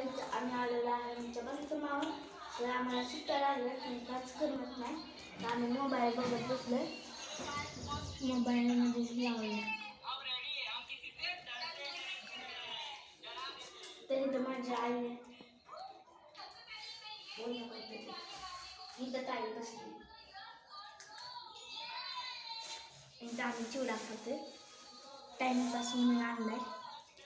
आम्ही आलेलो आहे आमच्या बंधूचं मावळ. तर आम्हाला सुट्ट्या लागल्या पण काच करमत नाही. तर आम्ही मोबाईल बघत बसलोय. मोबाईलमध्ये लावले तरी तर माझ्या आईने बोलणं करते इथं ताई बसली. इथं आम्ही चिवडा खातोय. टाइमपास म्हणून आणलाय.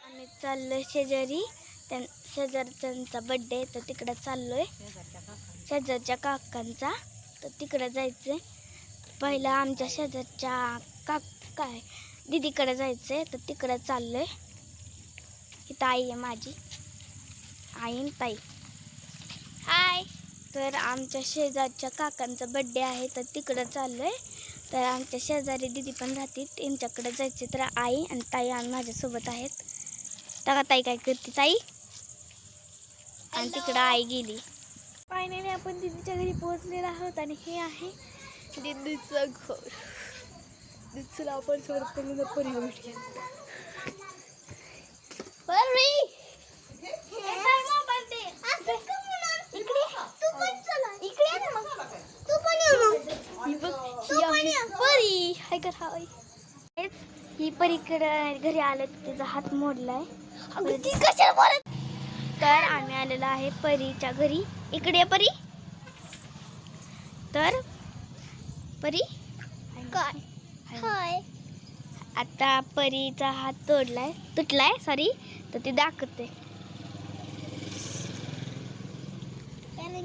आम्ही चाललोय शेजारी. शेजारच्यांचा बड्डे तर तिकडं चाललोय. शेजारच्या काकांचा तर तिकडं जायचंय. पहिलं आमच्या शेजारच्या काय दीदीकडे जायचंय तर तिकडं चाललोय. इथं आई आहे माझी आई आणि ताई. हाय. तर आमच्या शेजारच्या काकांचा बड्डे आहे तर तिकडं चाललोय. तर आमच्या शेजारी दीदी पण राहते त्यांच्याकडे जायचे. तर आई आणि ताई माझ्यासोबत आहेत. तर ताई काय करते ताई आणि तिकडं आई गेली. फायनली आपण दीदीच्या घरी पोहोचलेलो आहोत आणि हे आहे दीदीचं घर. दीदीला आपण सर्वप्रथम परी भेटूया. ही परीकडे घरी आलं तिचा हात मोडलाय. तर आम्ही आलेलो आहे परीच्या घरी. इकडे परी. तर परी काय आता परीचा हात तुटलाय सॉरी. तर ती दाखवते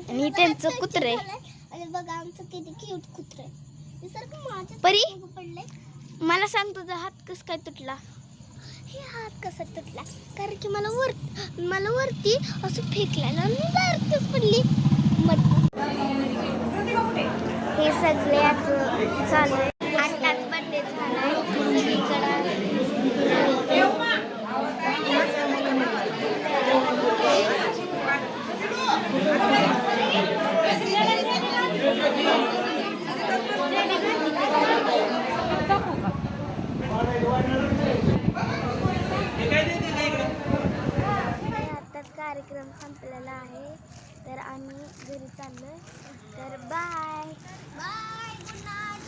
आणि त्यांचं कुत्र आहे. बघा आमचं किती क्यूट कुत्र आहे. परी मला सांग तुझा हात कस काय तुटला. हे हात कसा तुटला कारण की मला वरती असं फेकलं ना मी डायरेक्टच पडली. हे सगळ्याच चालू आहे. आताच बर्थडे झालाय आताच कार्यक्रम संपलेला आहे. तर आम्ही घरी चाललोय. तर बाय बाय गुड नाईट.